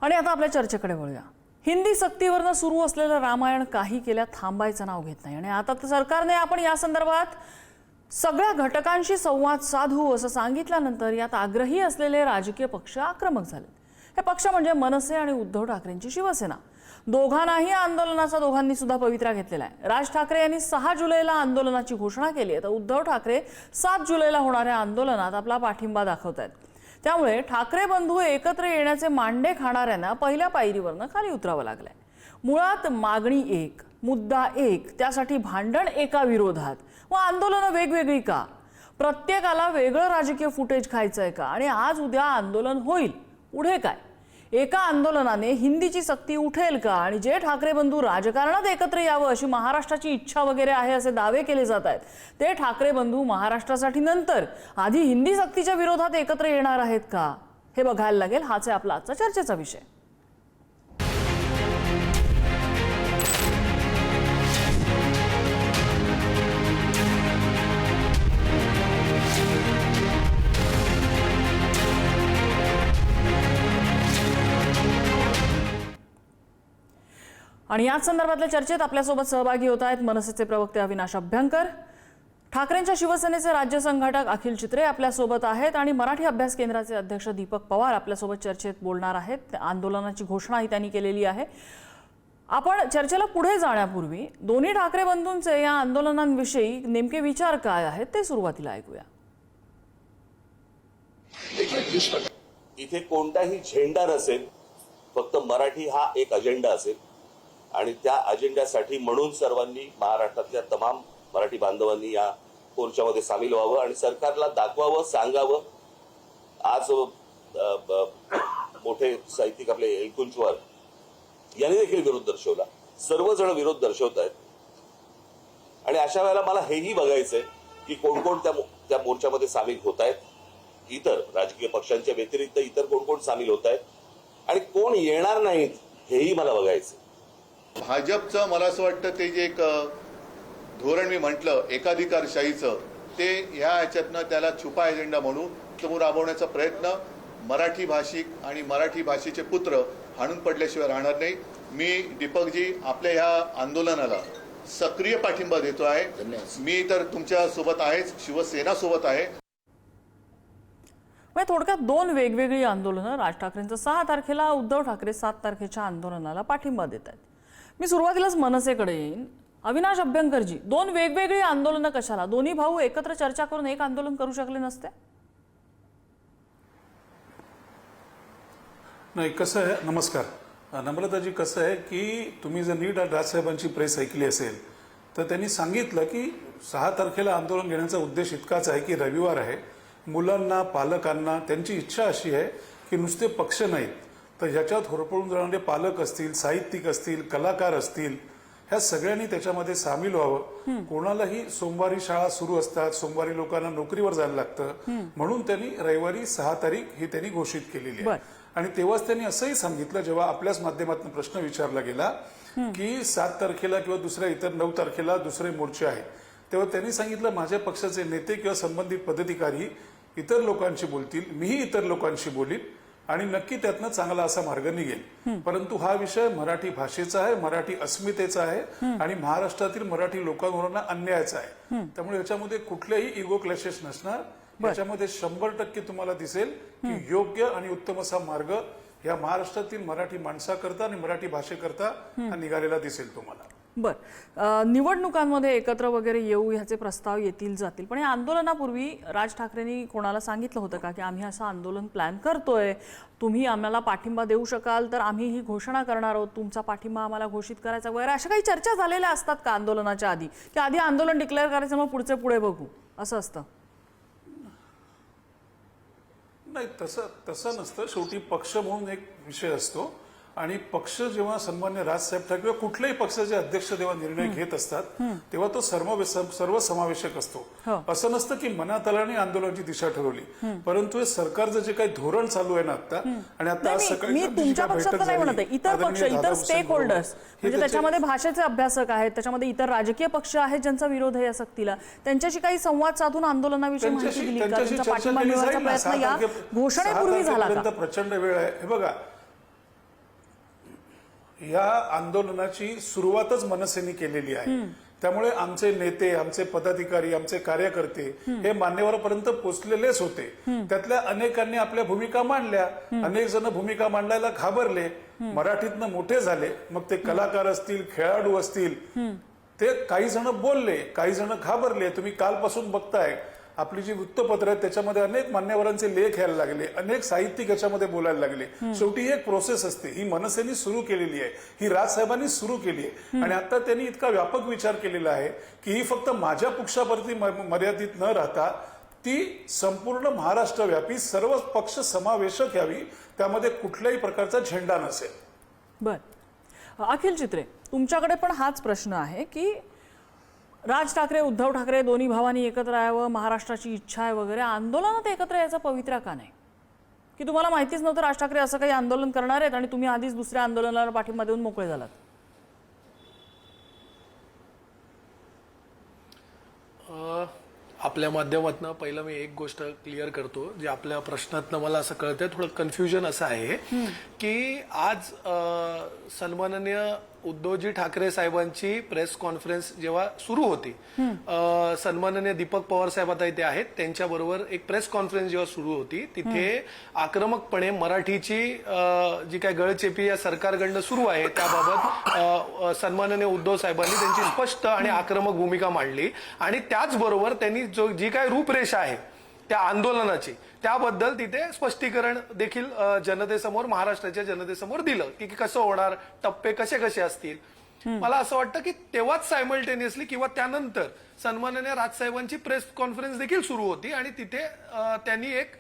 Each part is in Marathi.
आणि आता आपल्या चर्चेकडे वळूया। हिंदी सक्तीवरनं सुरू असलेलं रामायण काही केल्या थांबायचं नाव घेत नाही आणि आता सरकारने आपण या संदर्भात सगळ्या घटकांशी संवाद साधू असं सांगितल्यानंतर यात आग्रही असलेले राजकीय पक्ष आक्रमक झाले। हे पक्ष म्हणजे मनसे आणि उद्धव ठाकरेंची शिवसेना। दोघांनाही आंदोलनाचा दोघांनी सुद्धा पवित्रा घेतलेला आहे। राज ठाकरे यांनी 6 जुलैला आंदोलनाची घोषणा केली आहे तर उद्धव ठाकरे 7 जुलैला होणाऱ्या आंदोलनात आपला पाठिंबा दाखवतात। त्यामुळे ठाकरे बंधू एकत्र येण्याचे मांडे खाणाऱ्यांना पहिल्या पायरीवरनं खाली उतरावं लागलंय। मुळात मागणी एक, मुद्दा एक, त्यासाठी भांडण एका विरोधात व आंदोलनं वेगवेगळी का? प्रत्येकाला वेगळं राजकीय फुटेज खायचंय का? आणि आज उद्या आंदोलन होईल, पुढे काय? एका आंदोलनाने हिंदीची सक्ती उठेल का? आणि जे ठाकरे बंधू राजकारणात एकत्र यावं अशी महाराष्ट्राची इच्छा वगैरे आहे असे दावे केले जात आहेत, ते ठाकरे बंधू महाराष्ट्रासाठी नंतर आधी हिंदी सक्तीच्या विरोधात एकत्र येणार आहेत का? हे बघायला लागेल। हाच आहे आपला आजचा चर्चेचा विषय। आणि याच संदर्भातल्या चर्चेत आपल्यासोबत सहभागी होत आहेत मनसेचे प्रवक्ते अविनाश अभ्यंकर, ठाकरेंच्या शिवसेनेचे राज्य संघटक अखिल चित्रे आपल्यासोबत आहेत आणि मराठी अभ्यास केंद्राचे अध्यक्ष दीपक पवार आपल्यासोबत चर्चेत बोलणार आहेत। आंदोलनाची घोषणाही त्यांनी केलेली आहे। आपण चर्चेला पुढे जाण्यापूर्वी दोन्ही ठाकरे बंधूंचे या आंदोलनांविषयी नेमके विचार काय आहेत ते सुरुवातीला ऐकूया। इथे कोणताही झेंडा नसेल, फक्त मराठी हा एक अजेंडा असेल आणि त्या अजेंड्यासाठी म्हणून सर्वांनी महाराष्ट्रातल्या तमाम मराठी बांधवांनी या मोर्चामध्ये सामील व्हावं आणि सरकारला दाखवावं, सांगावं। आज मोठे साहित्यिक आपले एलकुंचवार यांनी देखील विरोध दर्शवला, सर्वजण विरोध दर्शवत आहेत आणि अशा वेळेला मला हेही बघायचंय की कोण कोण त्या मोर्चामध्ये सामील होत आहेत, इतर राजकीय पक्षांच्या व्यतिरिक्त इतर कोण कोण सामील होत आहेत आणि कोण येणार नाहीत हेही मला बघायचंय। भाजपचं मला असं वाटतं ते जे एक धोरण मी म्हटलं एकाधिकारशाहीचं, ते ह्या ह्याच्यातनं त्याला छुपा एजेंडा म्हणून समोर राबवण्याचा प्रयत्न मराठी भाषिक आणि मराठी भाषेचे पुत्र हाणून पडल्याशिवाय राहणार नाही। मी दीपकजी आपल्या ह्या आंदोलनाला सक्रिय पाठिंबा देतो आहे। मी तर तुमच्या सोबत आहेच, शिवसेना सोबत आहे। थोडक्यात दोन वेगवेगळी आंदोलनं, राज ठाकरेंचं 6 तारखेला, उद्धव ठाकरे 7 तारखेच्या आंदोलनाला पाठिंबा देत आहेत। मी सुरुवातीलाच मनसेकडे येईन। अविनाश अभ्यंकरजी, दोन वेगवेगळी आंदोलनं कशाला? दोन्ही भाऊ एकत्र चर्चा करून एक आंदोलन करू शकले नसते? नाही, कसं आहे, नमस्कार नम्रताजी, कसं आहे की तुम्ही जर नीट राजसाहेबांची प्रेस ऐकली असेल तर त्यांनी सांगितलं की 6 तारखेला आंदोलन घेण्याचा उद्देश इतकाच आहे की रविवार आहे, मुलांना, पालकांना त्यांची इच्छा अशी आहे की नुसते पक्ष नाहीत तर ह्याच्यात होरपळून जाणारे पालक असतील, साहित्यिक असतील, कलाकार असतील, ह्या सगळ्यांनी त्याच्यामध्ये सामील व्हावं। कोणालाही सोमवारी शाळा सुरू असतात, सोमवारी लोकांना नोकरीवर जायला लागतं, म्हणून त्यांनी रविवारी 6 तारीख ही त्यांनी घोषित केलेली आहे। आणि तेव्हाच त्यांनी असंही सांगितलं, जेव्हा आपल्याच माध्यमातून प्रश्न विचारला गेला की 7 तारखेला किंवा दुसऱ्या इतर 9 तारखेला दुसरे मोर्चे आहेत, तेव्हा त्यांनी सांगितलं माझ्या पक्षाचे नेते किंवा संबंधित पदाधिकारी इतर लोकांशी बोलतील, मीही इतर लोकांशी बोलीन आणि नक्की त्यातनं चांगला असा मार्ग निघेल। परंतु हा विषय मराठी भाषेचा आहे, मराठी अस्मितेचा आहे आणि महाराष्ट्रातील मराठी लोकांवर अन्यायाचा आहे। त्यामुळे याच्यामध्ये कुठलेही इगो क्लॅशेस नसणार। याच्यामध्ये 100% तुम्हाला दिसेल की योग्य आणि उत्तम असा मार्ग या महाराष्ट्रातील मराठी माणसाकरता आणि मराठी भाषेकरता निघालेला दिसेल तुम्हाला। निवडणुकांमध्ये एकत्र वगैरे येऊ ह्याचे प्रस्ताव येतील जातील, पण या आंदोलनापूर्वी राज ठाकरेंनी कोणाला सांगितलं होतं का की आम्ही असं आंदोलन प्लॅन करतोय, तुम्ही आम्हाला पाठिंबा देऊ शकाल तर आम्ही ही घोषणा करणार आहोत, तुमचा पाठिंबा आम्हाला घोषित करायचा वगैरे अशा काही चर्चा झालेल्या असतात का आंदोलनाच्या आधी, की आधी आंदोलन डिक्लेअर करायचं मग पुढचे पुढे बघू असं असतं? नाही, तसं नसतं। शेवटी पक्ष म्हणून एक विषय असतो आणि पक्ष जेव्हा सन्मान्य राजसाहेब ठाकरे कुठल्याही पक्षाचे अध्यक्ष जेव्हा निर्णय घेत असतात तेव्हा तो सर्वसमावेशक असतो। असं नसतं की मनात आलं आणि आंदोलनाची दिशा ठरवली, परंतु हे सरकारचं जे काही धोरण चालू आहे ना आता, आणि आता आज सकाळी मी तुमच्या पक्षाचं नाही म्हणत आहे, इतर पक्ष, इतर स्टेक होल्डर्स, म्हणजे त्याच्यामध्ये भाषेचे अभ्यासक आहेत, त्याच्यामध्ये इतर राजकीय पक्ष आहेत ज्यांचा विरोध आहे या सक्तीला, त्यांच्याशी काही संवाद साधून आंदोलनाविषयी माहिती दिली का? त्यांचा पाठिंबा मिळवण्याचा प्रयत्न या घोषणेपूर्वी झाला का? प्रचंड वेळ आहे। हे बघा, या आंदोलनाची सुरुवातच मनसेने केलेली आहे. त्यामुळे आमचे नेते, आमचे पदाधिकारी, आमचे कार्यकर्ते हे मान्यवरांपर्यंत पोहोचलेलेच होते. त्यातल्या अनेकांनी आपल्या भूमिका मांडल्या, अनेक जण भूमिका मांडायला घाबरले, मराठीतनं मोठे झाले. मग ते कलाकार असतील, खेळाडू असतील, ते काही जण बोलले, काही जण घाबरले. तुम्ही कालपासून बघताय आपली जी वृत्तपत्र आहेत त्याच्यामध्ये अनेक मान्यवरांचे लेख यायला लागले, अनेक साहित्यिक याच्यामध्ये बोलायला लागले. शेवटी ही एक प्रोसेस असते, ही मनसेने सुरू केलेली आहे, ही राजसाहेबांनी सुरू केली आहे. आणि आता त्यांनी इतका व्यापक विचार केलेला आहे की ही फक्त माझ्या पक्षावरती मर्यादित न राहता ती संपूर्ण महाराष्ट्रव्यापी सर्व पक्ष समावेशक यावी, त्यामध्ये कुठल्याही प्रकारचा झेंडा नसेल. बर, अखिल चित्रे, तुमच्याकडे पण हाच प्रश्न आहे की राज ठाकरे, उद्धव ठाकरे दोन्ही भावांनी एकत्र यावं, महाराष्ट्राची इच्छा आहे वगैरे, आंदोलनात एकत्र यायचा पवित्रा का नाही? की तुम्हाला माहितीच नव्हतं राज ठाकरे असं काही आंदोलन करणार आहेत आणि तुम्ही आधीच दुसऱ्या आंदोलनाला पाठिंबा देऊन मोकळे झालात? आपल्या माध्यमातून पहिलं मी एक गोष्ट क्लिअर करतो, जे आपल्या प्रश्नातनं मला असं कळतंय, थोडं कन्फ्युजन असं आहे की आज सन्माननीय उद्धवजी ठाकरे साहेबांची प्रेस कॉन्फरन्स जेव्हा सुरू होती, सन्माननीय दीपक पवार साहेब आता इथे आहेत, त्यांच्याबरोबर एक प्रेस कॉन्फरन्स जेव्हा सुरू होती, तिथे आक्रमकपणे मराठीची जी काही गळचेपी या सरकारकडनं सुरू आहे त्याबाबत सन्माननीय उद्धव साहेबांनी त्यांची स्पष्ट आणि आक्रमक भूमिका मांडली. आणि त्याचबरोबर त्यांनी जी काही रूपरेषा आहे त्या आंदोलनाची, त्याबद्दल तिथे स्पष्टीकरण देखील जनतेसमोर, महाराष्ट्राच्या जनतेसमोर दिलं की कसं होणार, टप्पे कसे कसे असतील. मला असं वाटतं की तेव्हाच सायमल्टेनियसली किंवा त्यानंतर सन्माननीय राजसाहेबांची प्रेस कॉन्फरन्स देखील सुरू होती आणि तिथे त्यांनी एक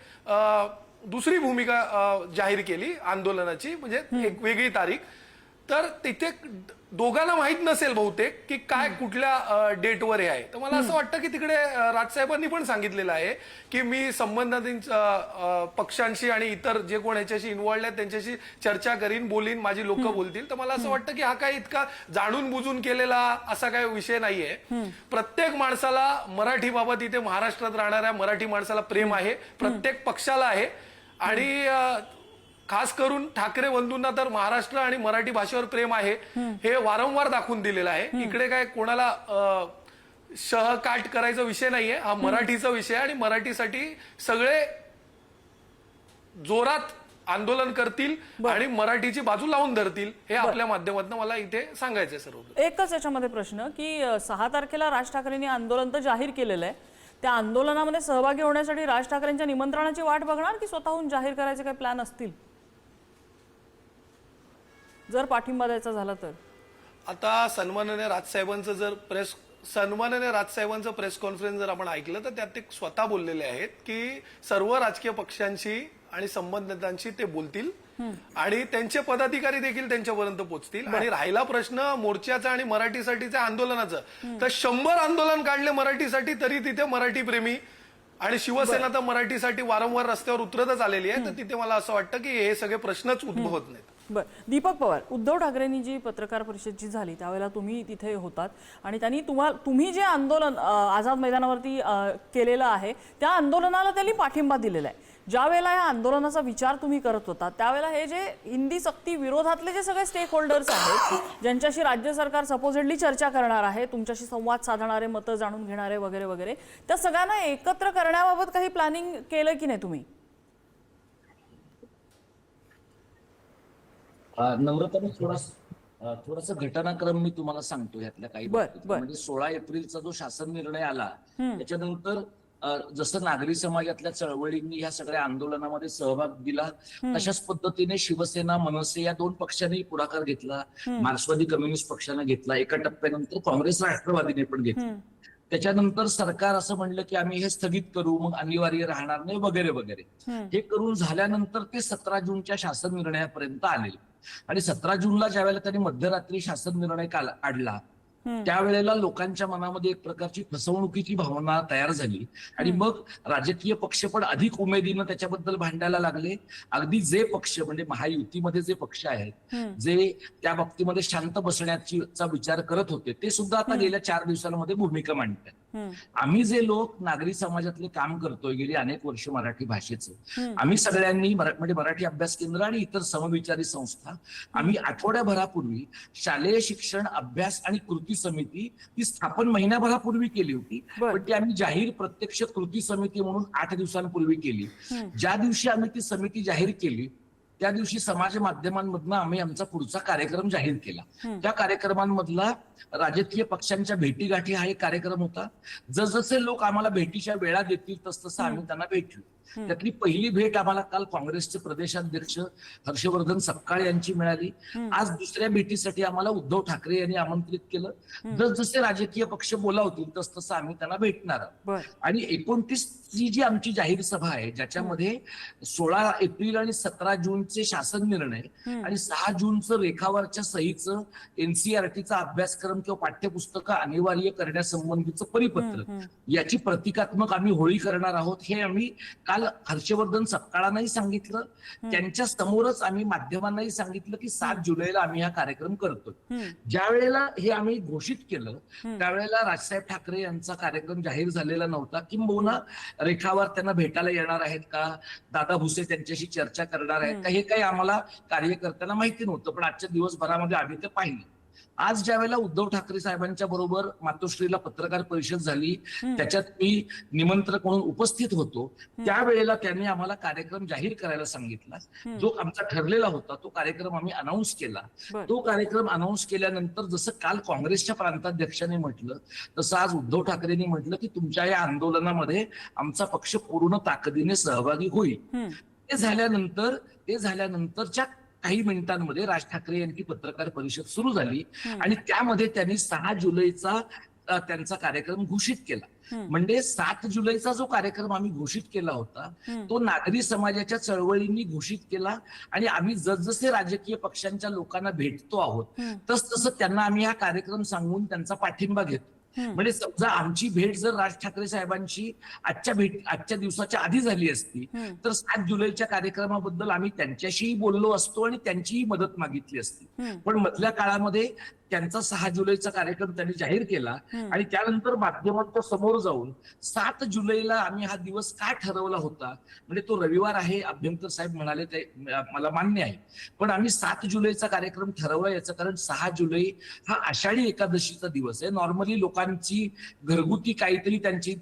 दुसरी भूमिका जाहीर केली आंदोलनाची, म्हणजे एक वेगळी तारीख. तर तिथे दोघांना माहित नसेल बहुतेक की काय कुठल्या डेटवर हे आहे. तर मला असं वाटतं की तिकडे राजसाहेबांनी पण सांगितलेलं आहे की मी संबंधित पक्षांशी आणि इतर जे कोण ह्याच्याशी इन्व्हॉल्ड आहेत त्यांच्याशी चर्चा करीन, बोलीन, माझी लोक बोलतील. तर मला असं वाटतं की हा काही इतका जाणून बुजून केलेला असा काही विषय नाहीये. प्रत्येक माणसाला मराठीबाबत, इथे महाराष्ट्रात राहणाऱ्या मराठी माणसाला प्रेम आहे, प्रत्येक पक्षाला आहे. आणि खास करून ठाकरे बंधूंना तर महाराष्ट्र आणि मराठी भाषेवर प्रेम आहे हे वारंवार दाखवून दिलेलं आहे. इकडे काय कोणाला शहकाट करायचा विषय नाहीये, हा मराठीचा विषय आहे आणि मराठीसाठी सगळे जोरात आंदोलन करतील आणि मराठीची बाजू लावून धरतील, हे आपल्या माध्यमातून मला इथे सांगायचंय. सर्व एकच याच्यामध्ये प्रश्न की 6 तारखेला राज ठाकरेंनी आंदोलन तर जाहीर केलेलं आहे, त्या आंदोलनामध्ये सहभागी होण्यासाठी राज ठाकरेंच्या निमंत्रणाची वाट बघणार की स्वतःहून जाहीर करायचे काही प्लॅन असतील जर पाठिंबा द्यायचा झाला तर? आता सन्माननीय राजसाहेबांचं प्रेस कॉन्फरन्स जर आपण ऐकलं तर त्यात ते स्वतः बोललेले आहेत की सर्व राजकीय पक्षांशी आणि संबंधितांशी ते बोलतील आणि त्यांचे पदाधिकारी देखील त्यांच्यापर्यंत पोहोचतील. आणि राहिला प्रश्न मोर्चाचा आणि मराठीसाठीच्या आंदोलनाचं, तर 100 आंदोलन काढले मराठीसाठी तरी तिथे मराठी प्रेमी आणि शिवसेना तर मराठीसाठी वारंवार रस्त्यावर उतरतच आलेली आहे. तर तिथे मला असं वाटतं की हे सगळे प्रश्नच उद्भवत नाहीत. बर, दीपक पवार, उद्धव ठाकरेंनी जी पत्रकार परिषद जी झाली त्यावेळेला तुम्ही तिथे होतात आणि त्यांनी तुम्ही जे आंदोलन आझाद मैदानावरती केलेलं आहे त्या आंदोलनाला त्यांनी पाठिंबा दिलेला आहे. ज्या वेळेला या आंदोलनाचा विचार तुम्ही करत होता त्यावेळेला हे जे हिंदी सक्ती विरोधातले जे सगळे स्टेक होल्डर्स आहेत, ज्यांच्याशी राज्य सरकार सपोजिटली चर्चा करणार आहे, तुमच्याशी संवाद साधणारे, मतं जाणून घेणारे वगैरे वगैरे, त्या सगळ्यांना एकत्र करण्याबाबत काही प्लॅनिंग केलं की नाही तुम्ही? नम्रताने थोडासा घटनाक्रम मी तुम्हाला सांगतो यातल्या काही बाबतीत. म्हणजे 16 एप्रिलचा जो शासन निर्णय आला त्याच्यानंतर जसं नागरी समाजातल्या चळवळींनी ह्या सगळ्या आंदोलनामध्ये सहभाग दिला, तशाच पद्धतीने शिवसेना, मनसे या 2 पक्षांनी पुढाकार घेतला, मार्क्सवादी कम्युनिस्ट पक्षाने घेतला, एका टप्प्यानंतर काँग्रेस राष्ट्रवादीने पण घेतला. त्याच्यानंतर सरकार असं म्हणलं की आम्ही हे स्थगित करू, मग अनिवार्य राहणार नाही वगैरे वगैरे. हे करून झाल्यानंतर ते 17 जूनच्या शासन निर्णयापर्यंत आले. आणि 17 जूनला ज्या वेळेला त्यांनी मध्यरात्री शासन निर्णय काढला त्यावेळेला लोकांच्या मनामध्ये एक प्रकारची फसवणुकीची भावना तयार झाली आणि मग राजकीय पक्ष पण अधिक उमेदीनं त्याच्याबद्दल भांडायला लागले. अगदी जे पक्ष म्हणजे महायुतीमध्ये जे पक्ष आहेत, जे त्या बाबतीमध्ये शांत बसण्याचा विचार करत होते, ते सुद्धा आता गेल्या 4 दिवसांमध्ये भूमिका मांडतात. आम्ही जे लोक नागरी समाजातले काम करतोय गेली अनेक वर्ष मराठी भाषेचं, आम्ही सगळ्यांनी म्हणजे मराठी अभ्यास केंद्र आणि इतर समविचारी संस्था, आम्ही आठवड्याभरापूर्वी शालेय शिक्षण अभ्यास आणि कृती समिती ती स्थापन महिन्याभरापूर्वी केली होती, पण ती आम्ही जाहीर प्रत्यक्ष कृती समिती म्हणून 8 दिवसांपूर्वी केली. ज्या दिवशी आम्ही ती समिती जाहीर केली त्या दिवशी समाज माध्यमांमधनं आम्ही आमचा पुढचा कार्यक्रम जाहीर केला. त्या कार्यक्रमांमधला राजकीय पक्षांच्या भेटीगाठी हा एक कार्यक्रम होता. जसजसे लोक आम्हाला भेटीच्या वेळा देतील तसतसं आम्ही त्यांना भेटू. त्यातली पहिली भेट आम्हाला काल काँग्रेसचे प्रदेशाध्यक्ष हर्षवर्धन सपकाळ यांची मिळाली. आज दुसऱ्या भेटीसाठी आम्हाला उद्धव ठाकरे यांनी आमंत्रित केलं. जसजसे राजकीय पक्ष बोलावतील तसतसं आम्ही त्यांना भेटणार आहोत. आणि 29 जी आमची जाहीर सभा आहे, ज्याच्यामध्ये 16 एप्रिल आणि 17 जूनचे शासन निर्णय आणि 6 जूनचं रेखावरच्या सहीचं एनसीईआरटीचा अभ्यासक्रम किंवा पाठ्यपुस्तकं अनिवार्य करण्यासंबंधीचं परिपत्रक याची प्रतिकात्मक आम्ही होळी करणार आहोत. हे आम्ही काल हर्षवर्धन सपकाळांनाही सांगितलं, त्यांच्या समोरच आम्ही माध्यमांनाही सांगितलं की 7 जुलैला आम्ही हा कार्यक्रम करतोय. ज्या वेळेला हे आम्ही घोषित केलं त्यावेळेला राजसाहेब ठाकरे यांचा कार्यक्रम जाहीर झालेला नव्हता. किंबहुना रेखावर त्यांना भेटायला येणार आहेत का, दादा भुसे त्यांच्याशी चर्चा करणार आहेत का, हे काही आम्हाला कार्यकर्त्यांना माहिती नव्हतं. पण आजच्या दिवसभरामध्ये आम्ही ते पाहिलं. आज ज्या वेळेला उद्धव ठाकरे साहेबांच्या बरोबर मातोश्रीला पत्रकार परिषद झाली, त्याच्यात मी निमंत्रक म्हणून उपस्थित होतो, त्यावेळेला त्यांनी आम्हाला कार्यक्रम जाहीर करायला सांगितला. जो आमचा ठरलेला होता तो कार्यक्रम आम्ही अनाऊन्स केला. तो कार्यक्रम अनाऊन्स केल्यानंतर जसं काल काँग्रेसच्या प्रांताध्यक्षांनी म्हटलं तसं आज उद्धव ठाकरेंनी म्हटलं की तुमच्या या आंदोलनामध्ये आमचा पक्ष पूर्ण ताकदीने सहभागी होईल. ते झाल्यानंतरच्या काही मिनिटांमध्ये राज ठाकरे यांची पत्रकार परिषद सुरू झाली आणि त्यामध्ये त्यांनी 6 जुलैचा त्यांचा कार्यक्रम घोषित केला. म्हणजे 7 जुलैचा जो कार्यक्रम आम्ही घोषित केला होता तो नागरी समाजाच्या चळवळींनी घोषित केला आणि आम्ही जसजसे राजकीय पक्षांच्या लोकांना भेटतो आहोत तसतसं त्यांना आम्ही हा कार्यक्रम सांगून त्यांचा पाठिंबा घेतो. म्हणजे समजा आमची भेट जर राज ठाकरे साहेबांची आजच्या दिवसाच्या आधी झाली असती तर 7 जुलैच्या कार्यक्रमाबद्दल आम्ही त्यांच्याशीही बोललो असतो आणि त्यांचीही मदत मागितली असती. पण मधल्या काळामध्ये त्यांचा 6 जुलैचा कार्यक्रम त्यांनी जाहीर केला आणि त्यानंतर माध्यमांच्या समोर जाऊन 7 जुलैला आम्ही हा दिवस का ठरवला होता, म्हणजे तो रविवार आहे अभ्यंकर साहेब म्हणाले ते मला मान्य आहे, पण आम्ही 7 जुलैचा कार्यक्रम ठरवला याचं कारण 6 जुलै हा आषाढी एकादशीचा दिवस आहे. नॉर्मली लोकांची घरगुती काहीतरी त्यांची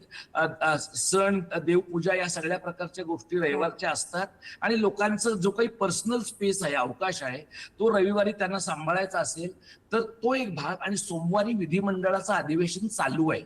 सण देवपूजा या सगळ्या प्रकारच्या गोष्टी रविवारच्या असतात आणि लोकांचं जो काही पर्सनल स्पेस आहे, अवकाश आहे, तो रविवारी त्यांना सांभाळायचा असेल तर तो एक भाग. आणि सोमवारी विधिमंडळाचं अधिवेशन चालू आहे,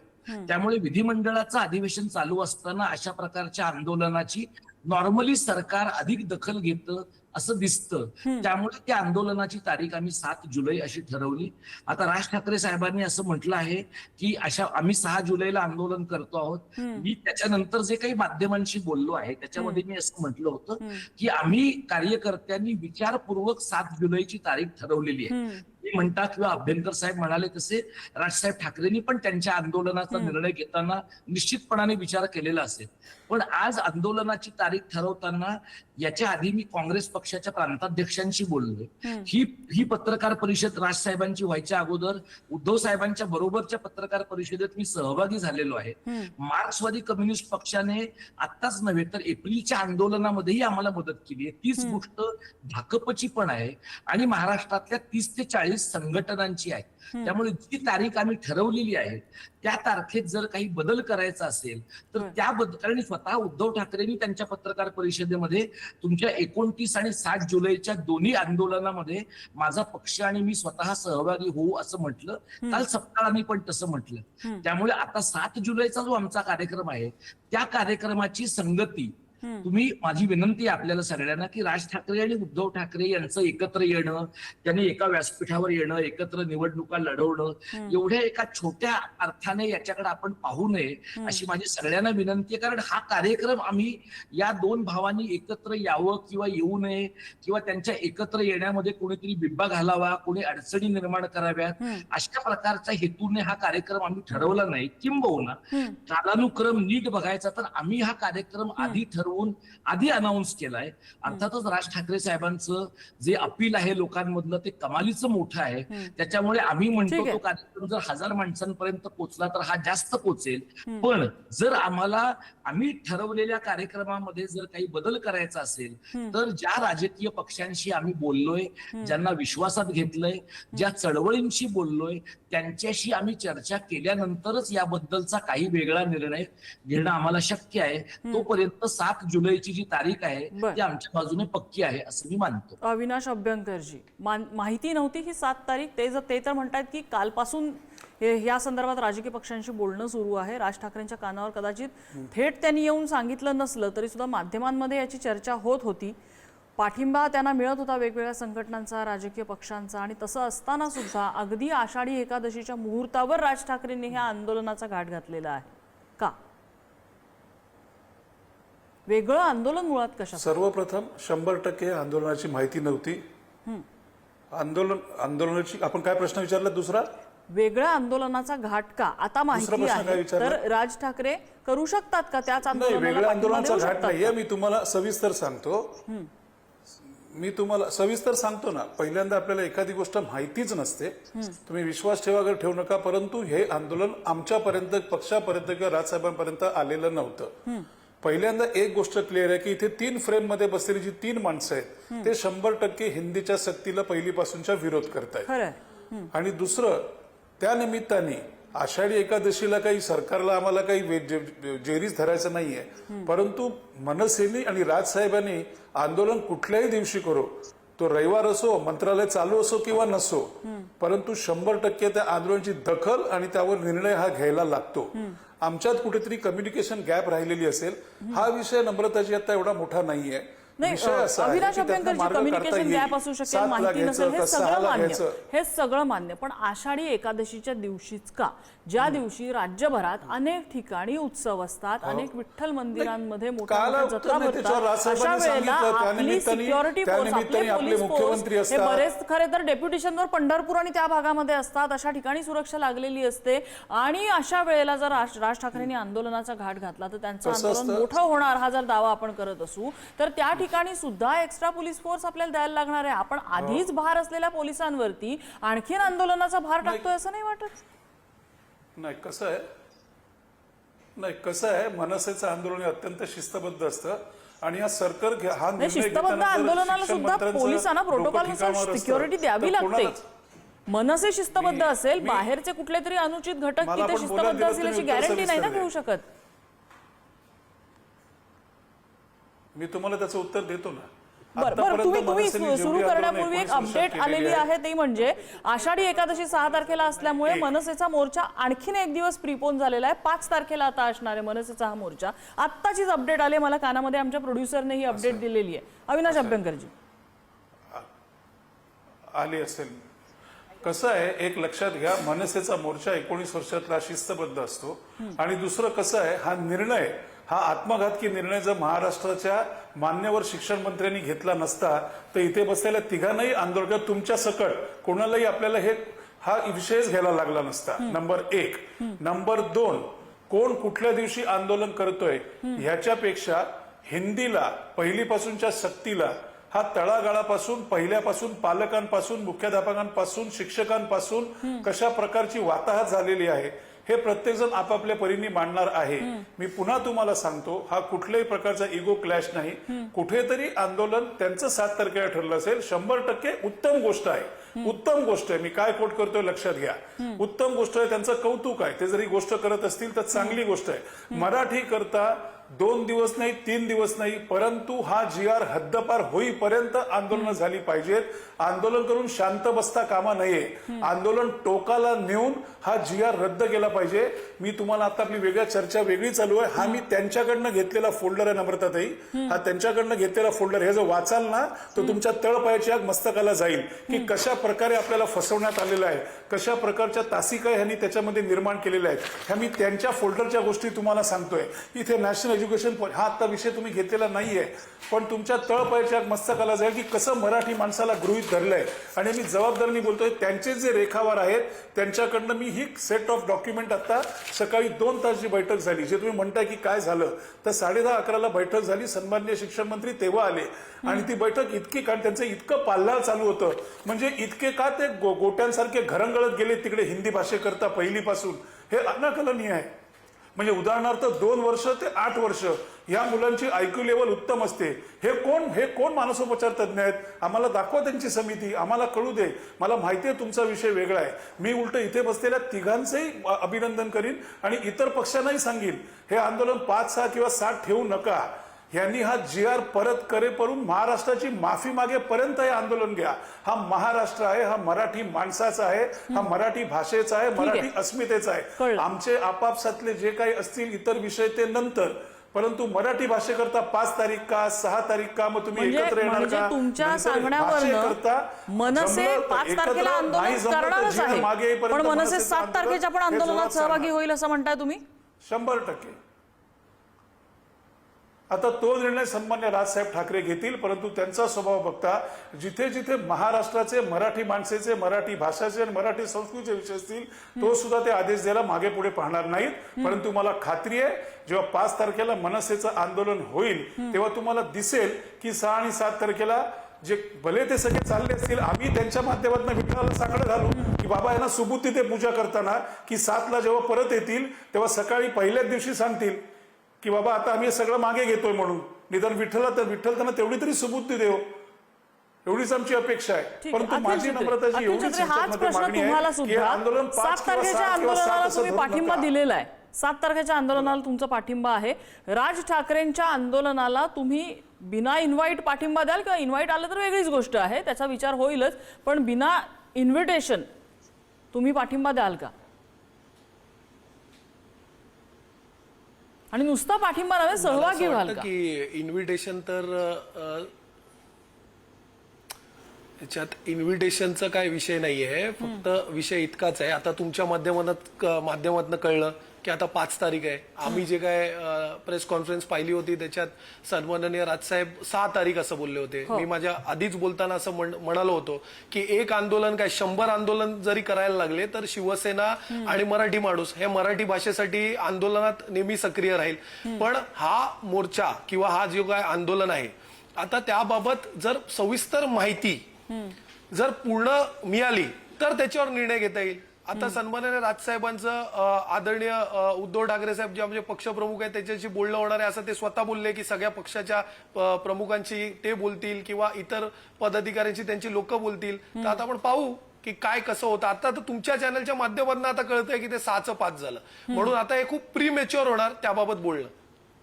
त्यामुळे विधिमंडळाचं अधिवेशन चालू असताना अशा प्रकारच्या आंदोलनाची नॉर्मली सरकार अधिक दखल घेतं असं दिसतं. त्यामुळे त्या आंदोलनाची तारीख आम्ही 7 जुलै अशी ठरवली. आता राज ठाकरे साहेबांनी असं म्हटलं आहे की आम्ही 6 जुलैला आंदोलन करतो आहोत. मी त्याच्यानंतर जे काही माध्यमांशी बोललो आहे त्याच्यामध्ये मी असं म्हटलं होतं की आम्ही कार्यकर्त्यांनी विचारपूर्वक 7 जुलैची तारीख ठरवलेली आहे. मी म्हणता किंवा अभ्यंकर साहेब म्हणाले तसे राजसाहेब ठाकरेंनी पण त्यांच्या आंदोलनाचा निर्णय घेताना निश्चितपणाने विचार केलेला असेल. पण आज आंदोलनाची तारीख ठरवताना याच्या आधी मी काँग्रेस पक्षाच्या प्रांताध्यक्षांशी बोललोय. ही पत्रकार परिषद राजसाहेबांची व्हायच्या अगोदर उद्धव साहेबांच्या बरोबरच्या पत्रकार परिषदेत मी सहभागी झालेलो आहे. मार्क्सवादी कम्युनिस्ट पक्षाने आत्ताच नव्हे तर एप्रिलच्या आंदोलनामध्येही आम्हाला मदत केली आहे. तीच गोष्ट भाकपची पण आहे आणि महाराष्ट्रातल्या 30 ते 40 संघटनांची आहे. त्यामुळे जी तारीख आम्ही ठरवलेली आहे त्या तारखेत जर काही बदल करायचा असेल तर त्या कारण स्वतः उद्धव ठाकरेंनी त्यांच्या पत्रकार परिषदेमध्ये तुमच्या 29 आणि 7 जुलैच्या दोन्ही आंदोलनामध्ये माझा पक्ष आणि मी स्वतः सहभागी होऊ असं म्हटलं. काल सपकाळांनी पण तसं म्हटलं. त्यामुळे आता 7 जुलैचा जो आमचा कार्यक्रम आहे त्या कार्यक्रमाची संगती तुम्ही, माझी विनंती आहे आपल्याला सगळ्यांना की राज ठाकरे आणि उद्धव ठाकरे यांचं एकत्र येणं, त्यांनी एका व्यासपीठावर येणं, एकत्र निवडणुका लढवणं, एवढ्या एका छोट्या अर्थाने याच्याकडे आपण पाहू नये अशी माझी सगळ्यांना विनंती आहे. कारण हा कार्यक्रम आम्ही या 2 भावांनी एकत्र यावं किंवा येऊ नये किंवा त्यांच्या एकत्र येण्यामध्ये कोणीतरी बिब्बा घालावा, कोणी अडचणी निर्माण कराव्यात अशा प्रकारच्या हेतूने हा कार्यक्रम आम्ही ठरवला नाही. किंबहुना कालानुक्रम नीट बघायचा तर आम्ही हा कार्यक्रम आधी ठरवून ठरवून आधी अनाऊन्स केलाय. अर्थातच राज ठाकरे साहेबांचं जे अपील आहे लोकांमधलं ते कमालीचं मोठं आहे. त्याच्यामुळे आम्ही म्हणतो ठीक आहे. तो कार्यक्रम जर 1000 माणसांपर्यंत पोहोचला तर हा जास्त पोहोचेल. पण जर आम्ही ठरवलेल्या कार्यक्रमामध्ये जर काही बदल करायचा असेल तर ज्या राजकीय पक्षांशी आम्ही बोललोय, ज्यांना विश्वासात घेतलंय, ज्या चळवळींशी बोललोय, त्यांच्याशी आम्ही चर्चा केल्यानंतरच याबद्दलचा काही वेगळा निर्णय घेणं आम्हाला शक्य आहे. तोपर्यंत 7 जुलैची जी तारीख आहे बरं. ती आमच्या बाजूने पक्की आहे असं मी मानतो. अविनाश अभ्यंकरजी, माहिती नव्हती ही 7 तारीख. ते तर म्हणतात की कालपासून या संदर्भात राजकीय पक्षांशी बोलणं सुरू आहे. राज ठाकरेंच्या कानावर कदाचित थेट त्यांनी येऊन सांगितलं नसलं तरी सुद्धा माध्यमांमध्ये याची चर्चा होत होती. पाठिंबा त्यांना मिळत होता वेगवेगळ्या संघटनांचा, राजकीय पक्षांचा. आणि तसं असताना सुद्धा अगदी आषाढी एकादशीच्या मुहूर्तावर राज ठाकरेंनी ह्या आंदोलनाचा घाट घातलेला आहे का? वेगळं आंदोलन मुळात कशा? सर्वप्रथम 100% आंदोलनाची माहिती नव्हती. आंदोलनाची आपण काय प्रश्न विचारला दुसरा? वेगळ्या आंदोलनाचा घाट का? आता माहिती प्रश्न काय आहे विचारला? तर राज ठाकरे करू शकतात का त्याच नाही, आंदोलनाला वेगळ्या पाठिंबा आंदोलनाचा देऊ घाट शकतात नाहीये. का? मी तुम्हाला सविस्तर सांगतो ना. पहिल्यांदा आपल्याला एखादी गोष्ट माहितीच नसते, तुम्ही विश्वास ठेवा अगर ठेवू नका, परंतु हे आंदोलन आमच्यापर्यंत, पक्षापर्यंत किंवा राजसाहेबांपर्यंत आलेलं नव्हतं. पहिल्यांदा एक गोष्ट क्लिअर आहे की इथे 3 फ्रेम मध्ये बसलेली जी 3 माणसं आहेत ते 100% हिंदीच्या सक्तीला पहिलीपासूनच्या विरोध करतायत. खरंय. आणि दुसरं, त्या निमित्ताने आषाढी एकादशीला काही सरकारला आम्हाला काही जेरीस धरायचं नाहीये, परंतु मनसेनी आणि राजसाहेबांनी आंदोलन कुठल्याही दिवशी करो, तो रविवार असो, मंत्रालय चालू असो किंवा नसो, परंतु 100% त्या आंदोलनाची दखल आणि त्यावर निर्णय हा घ्यायला लागतो. आमच्यात कुठेतरी कम्युनिकेशन गॅप राहिलेली असेल. हा विषय नम्रताजी आता एवढा मोठा नाहीये. नाही, विषय असा आहे अविनाश की त्यातनं अभ्यंकरजी, मार्ग काढता कम्युनिकेशन येईल. गॅप असू शकेल, 7 ला माहिती नसेल, घ्यायचं हे का 6 सगळं ला मान्य, घ्यायचं. हे सगळं मान्य. पण आषाढी एकादशीच्या दिवशीच का, ज्या दिवशी राज्यभरात अनेक ठिकाणी उत्सव असतात, अनेक विठ्ठल मंदिरांमध्ये मोठ्या काल मोठ्या जत्रा नाही, त्याच्यावर भरतात, अशा राजसाहेबांनी वेळेला सांगितलं, आपली त्यानिमित्ताने- सिक्युरिटी फोर्स, आपले त्यानिमित्ताने आपले पोलीस मुख्यमंत्री फोर्स हे असतात. बरेच खरे तर डेप्युटेशनवर पंढरपूर आणि त्या भागामध्ये असतात. अशा ठिकाणी सुरक्षा लागलेली असते. आणि अशा वेळेला जर राज ठाकरेंनी आंदोलनाचा घाट घातला तर त्यांचं कसं आंदोलन असतं? मोठं होणार हा जर दावा आपण करत असू तर त्या ठिकाणी सुद्धा एक्स्ट्रा पोलीस फोर्स आपल्याला द्यायला लागणार आहे. आपण आधीच भार असलेल्या पोलिसांवरती आणखीन आंदोलनाचा भार टाकतोय असं नाही वाटत? नाही, कसं आहे, मनसेचं आंदोलन हे अत्यंत शिस्तबद्ध असतं आणि हा सरकार हा निर्णय शिस्तबद्ध घेताना जर आंदोलनाला शिक्षण सुद्धा मंत्र्यांचं पोलिसांना डोकं प्रोटोकॉलनुसार ठिकाणावर असतं, सिक्युरिटी द्यावी तर लागते. कोणालाच- मनसे शिस्तबद्ध असेल, बाहेरचे कुठले तरी अनुचित घटक मला तिथे पण बोलायला शिस्तबद्ध दिलं असेल तुम्ही अशी उत्तर गॅरंटी नाही ना सविस्तर घेऊ शकत. मी तुम्हाला त्याचं उत्तर देतो ना. बरं, आतापर्यंत तुम्ही मनसेने जेवढी सुरू आंदोलनं करण्यापूर्वी एक 19 वर्षात अपडेट केलेली आलेली आहे ती म्हणजे आषाढी एकादशी 6 तारखेला असल्यामुळे मनसेचा मोर्चा आणखीन एक दिवस प्रीपोन झालेला आहे. 5 तारखेला आता असणार आहे मनसेचा हा मोर्चा. आत्ताचीच अपडेट आली मला कानामध्ये, आमच्या प्रोड्युसरने ही अपडेट दिलेली आहे. अविनाश अभ्यंकरजी, आली असेल. कसं आहे, एक लक्षात घ्या, मनसेचा मोर्चा 19 वर्षातला शिस्तबद्ध असतो. आणि दुसरं कसं आहे, हा निर्णय, हा आत्मघातकी निर्णय जर महाराष्ट्राच्या मान्यवर शिक्षण मंत्र्यांनी घेतला नसता तर इथे बसलेल्या तिघांनाही आंदोलक तुमच्या सकट कोणालाही आपल्याला हा विषयच घ्यायला लागला नसता. नंबर 1. नंबर 2, कोण कुठल्या दिवशी आंदोलन करतोय ह्याच्यापेक्षा हिंदीला, पहिलीपासूनच्या सक्तीला, हा तळागाळापासून, पहिल्यापासून, पालकांपासून, मुख्याध्यापकांपासून, शिक्षकांपासून कशा प्रकारची वाताहत झालेली आहे हे प्रत्येक जण आपापल्या परीने मांडणार आहे. मी पुन्हा तुम्हाला सांगतो, हा कुठल्याही प्रकारचा इगो क्लॅश नाही. कुठेतरी आंदोलन त्यांचं 7 तारखेला ठरलं असेल, 100% उत्तम गोष्ट आहे. उत्तम गोष्ट आहे. मी काय कोट करतोय लक्षात घ्या. उत्तम गोष्ट आहे, त्यांचं कौतुक आहे. ते जरी गोष्ट करत असतील तर चांगली गोष्ट आहे. मराठी करता 2 दिवस नाही, 3 दिवस नाही, परंतु हा GR हद्दपार होईपर्यंत आंदोलन झाली पाहिजेत. आंदोलन करून शांत बसता कामा नये. आंदोलन टोकाला नेऊन हा GR रद्द केला पाहिजे. मी तुम्हाला आता आपली वेगळ्या चर्चा वेगळी चालू आहे. हा मी त्यांच्याकडनं घेतलेला फोल्डर आहे नम्रताताई. हा त्यांच्याकडनं घेतलेला फोल्डर, हे जर वाचाल ना तर तुमच्या तळपायाची आग मस्तकाला जाईल की कशा प्रकारे आपल्याला फसवण्यात आलेलं आहे, कशा प्रकारच्या तासिका ह्यांनी त्याच्यामध्ये निर्माण केलेल्या आहेत. ह्या मी त्यांच्या फोल्डरच्या गोष्टी तुम्हाला सांगतोय. इथे नॅशनल एज्युकेशन हा आता विषय तुम्ही घेतलेला नाहीये, पण तुमच्या तळपायच्या मस्तकाला जाईल की कसं मराठी माणसाला गृहीत धरलंय. आणि मी जबाबदारीने बोलतोय, त्यांचे जे रेखावार आहेत त्यांच्याकडनं मी ही सेट ऑफ डॉक्युमेंट आता सकाळी 2 तास जी बैठक झाली, जे तुम्ही म्हणताय की काय झालं, तर 10:30-11ला बैठक झाली. सन्माननीय शिक्षण मंत्री तेव्हा आले आणि ती बैठक इतकी, कारण त्यांचं इतकं पाल्हाळ चालू होतं, म्हणजे इतके का ते गोट्यांसारखे घरंगळत गेले तिकडे हिंदी भाषेकरता पहिलीपासून, हे अनाकलनीय आहे. म्हणजे उदाहरणार्थ 2 वर्ष ते 8 वर्ष या मुलांची IQ लेवल उत्तम असते. हे कोण मानसोपचार तज्ज्ञ आहेत? आम्हाला दाखवा त्यांची समिती, आम्हाला कळू दे. मला माहिती आहे तुमचा विषय वेगळा आहे. मी उलट इथे बसलेल्या तिघांचंही अभिनंदन करीन आणि इतर पक्षांनाही सांगेन, हे आंदोलन 5, 6 किंवा 7 ठेवू नका. यांनी हा GR परत करेपर्यंत महाराष्ट्राची माफी मागेपर्यंत हे आंदोलन घ्या. हा महाराष्ट्र आहे, हा मराठी माणसाचा आहे, हा मराठी भाषेचा आहे, मराठी अस्मितेचा आहे. आमचे आपापसातले जे काही असतील इतर विषय ते नंतर, परंतु मराठी भाषेकरता 5 तारीख का 6 तारीख का, मग तुम्ही एकत्र येणार का? तुमच्या सांगण्यावरनं मनसे 5 तारखेला आंदोलन करणारच आहे, पण मनसे 7 तारखेच्या पण आंदोलनात सहभागी होईल असं म्हणताय तुम्ही? 100%. आता तो निर्णय सन्मान्य राजसाहेब ठाकरे घेतील, परंतु त्यांचा स्वभाव बघता जिथे जिथे महाराष्ट्राचे, मराठी माणसेचे, मराठी भाषाचे आणि मराठी संस्कृतीचे विषय असतील, तो सुद्धा ते आदेश द्यायला मागे पुढे पाहणार नाहीत. परंतु मला खात्री आहे, जेव्हा 5 तारखेला मनसेचं आंदोलन होईल तेव्हा तुम्हाला दिसेल की 6 आणि 7 तारखेला जे भले ते सगळे चालले असतील, आम्ही त्यांच्या माध्यमातून विठ्ठलाला साकडं घालू की बाबा यांना सुबूत तिथे पूजा करताना की 7ला जेव्हा परत येतील तेव्हा सकाळी पहिल्याच दिवशी सांगतील की बाबा आता आम्ही सगळं मागे घेतोय म्हणून. निदान विठ्ठल त्यांना तेवढी तरी सुबुद्धी देव, एवढीच आमची अपेक्षा आहे. परंतु माझी नम्रताची एवढीच हाच प्रश्न तुम्हाला सुद्धा 7 तारखेच्या आंदोलनाला तुम्ही पाठिंबा दिलेला आहे. 7 तारखेच्या आंदोलनाला तुमचा पाठिंबा आहे. राज ठाकरेंच्या आंदोलनाला तुम्ही बिना इन्व्हाइट पाठिंबा द्याल, किंवा इन्व्हाइट आलं तर वेगळीच गोष्ट आहे, त्याचा विचार होईलच, पण बिना इन्व्हिटेशन तुम्ही पाठिंबा द्याल का? आणि नुसता पाठिंबा नव्हे, सहभागी व्हाल का? की इन्व्हिटेशन तर त्याच्यात इन्व्हिटेशनचा काय विषय नाहीये, फक्त विषय इतकाच आहे. आता तुमच्या माध्यमातून कळलं की आता 5 तारीख आहे. आम्ही जे काय प्रेस कॉन्फरन्स पाहिली होती त्याच्यात सन्माननीय राजसाहेब 6 तारीख असं बोलले होते. मी माझ्या आधीच बोलताना असं म्हणालो होतो की एक आंदोलन काय 100 आंदोलन जरी करायला लागले तर शिवसेना आणि मराठी माणूस हे मराठी भाषेसाठी आंदोलनात नेहमी सक्रिय राहील. पण हा मोर्चा किंवा हा जो काय आंदोलन आहे, आता त्याबाबत जर सविस्तर माहिती जर पूर्ण मिळाली तर त्याच्यावर निर्णय घेता येईल. आता सन्माननीय राजसाहेबांचं आदरणीय उद्धव ठाकरे साहेब जे आमचे पक्षप्रमुख आहेत त्याच्याशी बोलणं होणार आहे असं ते स्वतः बोलले की सगळ्या पक्षाच्या प्रमुखांची ते बोलतील किंवा इतर पदाधिकाऱ्यांची त्यांची लोक बोलतील. तर आता आपण पाहू की काय कसं होतं. आता तर तुमच्या चॅनलच्या माध्यमातून आता कळतंय की ते 6चं 5 झालं, म्हणून आता हे खूप प्रीमेच्युअर होणार त्याबाबत बोलणं.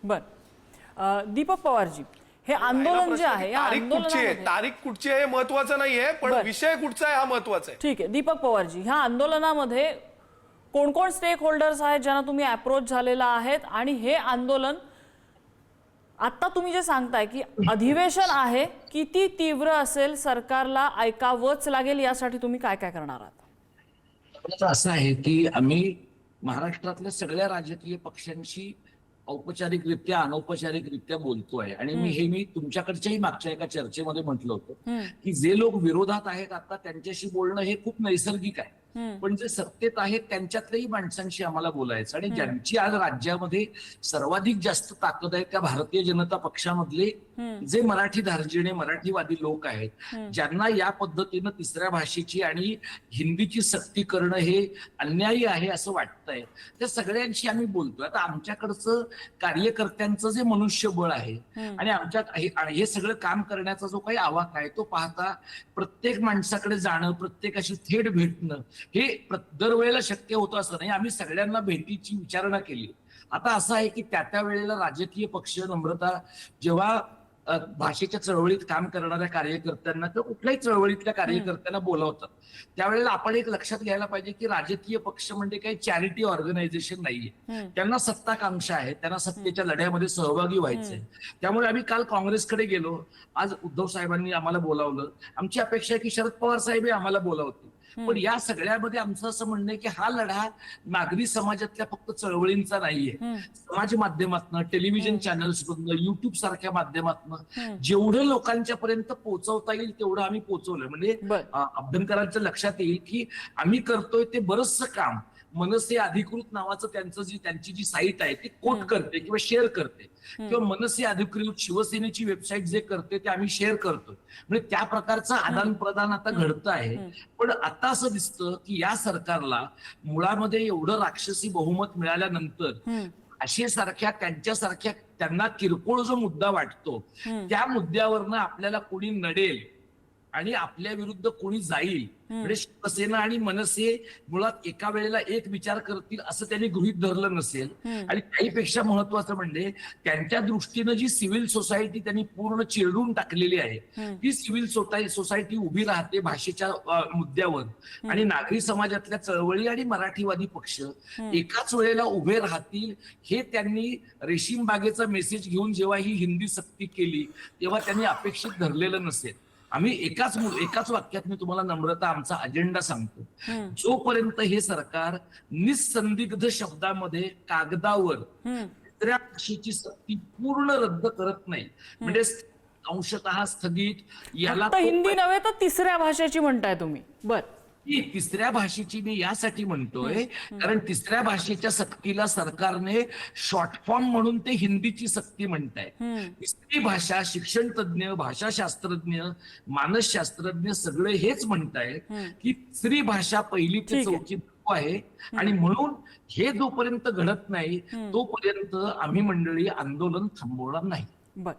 बर, दीपक पवारजी, हे आंदोलन जे आहे, तारीख कुठची आहे महत्वाचं नाहीये, पण विषय कुठचा आहे हा महत्वाचा आहे. ठीक आहे. दीपक पवारजी, ह्या आंदोलनामध्ये कोण कोण स्टेक होल्डर्स आहेत ज्यांना तुम्ही अप्रोच झालेला आहेत, आणि हे आंदोलन आता तुम्ही जे सांगताय की अधिवेशन आहे, किती तीव्र असेल, सरकारला ऐकावंच लागेल, यासाठी तुम्ही काय काय करणार आहात? असं आहे की आम्ही महाराष्ट्रातल्या सगळ्या राजकीय पक्षांशी औपचारिकरित्या अनौपचारिकरित्या बोलतोय. आणि मी तुमच्याकडच्याही मागच्या एका चर्चेमध्ये म्हटलं होतं की जे लोक विरोधात आहेत आता त्यांच्याशी बोलणं हे खूप नैसर्गिक आहे, पण जे सत्तेत आहेत त्यांच्यातल्याही माणसांशी आम्हाला बोलायचं. आणि ज्यांची आज राज्यामध्ये सर्वाधिक जास्त ताकद आहे त्या भारतीय जनता पक्षामधले जे मराठी धार्जिणे मराठीवादी लोक आहेत, ज्यांना या पद्धतीनं तिसऱ्या भाषेची आणि हिंदीची सक्ती करणं हे अन्यायी आहे असं वाटतंय, त्या सगळ्यांशी आम्ही बोलतोय. आता आमच्याकडचं कार्यकर्त्यांचं जे मनुष्यबळ आहे आणि आमच्यात हे सगळं काम करण्याचा जो काही आवाका आहे तो पाहता प्रत्येक माणसाकडे जाणं, प्रत्येकाशी थेट भेटणं हे दरवेळेला शक्य होतं असं नाही. आम्ही सगळ्यांना भेटीची विचारणा केली. आता असं आहे की त्या वेळेला राजकीय पक्ष नम्रता जेव्हा भाषेच्या चळवळीत काम करणाऱ्या कार्यकर्त्यांना किंवा कुठल्याही चळवळीतल्या कार्यकर्त्यांना बोलावतात, त्यावेळेला आपण एक लक्षात घ्यायला पाहिजे की राजकीय पक्ष म्हणजे काही चॅरिटी ऑर्गनायझेशन नाहीये. त्यांना सत्ताकांक्षा आहे, त्यांना सत्तेच्या लढ्यामध्ये सहभागी व्हायचंय. त्यामुळे आम्ही काल काँग्रेसकडे गेलो, आज उद्धव साहेबांनी आम्हाला बोलावलं. आमची अपेक्षा आहे की शरद पवार साहेबही आम्हाला बोलावतील. पण या सगळ्यामध्ये आमचं असं म्हणणं आहे की हा लढा नागरी समाजातल्या फक्त चळवळींचा नाहीये. समाज माध्यमातनं, टेलिव्हिजन चॅनल्समधनं, युट्यूब सारख्या माध्यमातनं जेवढं लोकांच्या पर्यंत पोहोचवता येईल तेवढं आम्ही पोहोचवलंय. म्हणजे अभ्यंकरांच्या लक्षात येईल की आम्ही करतोय ते बरचसं काम मनसे अधिकृत नावाचं त्यांची जी साईट आहे ती कोट करते किंवा शेअर करते, किंवा मनसे अधिकृत शिवसेनेची वेबसाईट जे करते ते आम्ही शेअर करतोय. म्हणजे त्या प्रकारचं आदान प्रदान आता घडतं आहे. पण आता असं दिसतं की या सरकारला मुळामध्ये एवढं राक्षसी बहुमत मिळाल्यानंतर सारख्या त्यांच्यासारख्या त्यांना किरकोळ जो मुद्दा वाटतो त्या मुद्द्यावरनं आपल्याला कोणी नडेल आणि आपल्या विरुद्ध कोणी जाईल, म्हणजे शिवसेना आणि मनसे मुळात एका वेळेला एक विचार करतील असं त्यांनी गृहीत धरलं नसेल. आणि त्याहीपेक्षा महत्वाचं म्हणजे त्यांच्या दृष्टीनं जी सिव्हिल सोसायटी त्यांनी पूर्ण चिरडून टाकलेली आहे, ती सिव्हिल सोसायटी उभी राहते भाषेच्या मुद्द्यावर, आणि नागरी समाजातल्या चळवळी आणि मराठीवादी पक्ष एकाच वेळेला उभे राहतील, हे त्यांनी रेशीम बागेचा मेसेज घेऊन जेव्हा ही हिंदी सक्ती केली तेव्हा त्यांनी अपेक्षित धरलेलं नसेल. आम्ही एकाच वाक्यात मी तुम्हाला नम्रता आमचा अजेंडा सांगतो. जोपर्यंत हे सरकार निसंदिग्ध शब्दामध्ये कागदावर तिसऱ्या भाषेची सक्ती पूर्ण रद्द करत नाही, म्हणजे अंशतः स्थगित, याला हिंदी नव्हे तर तिसऱ्या भाषेची म्हणताय तुम्ही. बर, तिसऱ्या भाषेची मी यासाठी म्हणतोय कारण तिसऱ्या भाषेच्या सक्तीला सरकारने शॉर्ट फॉर्म म्हणून ते हिंदीची सक्ती म्हणताय. तिसरी भाषा शिक्षण तज्ञ, भाषाशास्त्रज्ञ, मानसशास्त्रज्ञ सगळे हेच म्हणताय की तिसरी भाषा पहिली ते चौथी आहे, आणि म्हणून हे जोपर्यंत घडत नाही तोपर्यंत आम्ही मंडळी आंदोलन थांबवणार नाही. बर,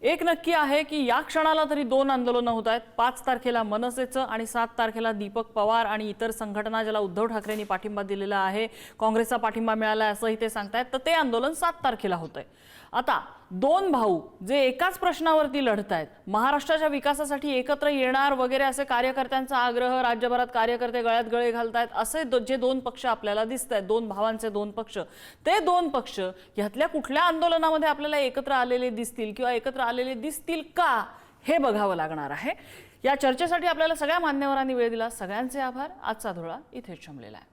एक नक्की आहे की या क्षणाला तरी 2 आंदोलनं होत आहेत. 5 तारखेला मनसेचं आणि 7 तारखेला दीपक पवार आणि इतर संघटना ज्याला उद्धव ठाकरेंनी पाठिंबा दिलेला आहे, काँग्रेसचा पाठिंबा मिळाला असंही ते सांगतायत, तर ते आंदोलन 7 तारखेला होत आहे. आता 2 भाऊ जे एकाच प्रश्नावरती लढत आहेत, महाराष्ट्राच्या विकासासाठी एकत्र येणार वगैरे असे कार्यकर्त्यांचा आग्रह, राज्यभरात कार्यकर्ते गळ्यात गळे घालतायत, असे जे 2 पक्ष आपल्याला दिसत आहेत, 2 भावांचे 2 पक्ष, ते 2 पक्ष ह्यातल्या कुठल्या आंदोलनामध्ये आपल्याला एकत्र आलेले दिसतील किंवा एकत्र आलेले दिसतील का, हे बघावं लागणार आहे. या चर्चेसाठी आपल्याला सगळ्या मान्यवरांनी वेळ दिला, सगळ्यांचे आभार. आजचा धुळा इथेच थांबलेला आहे.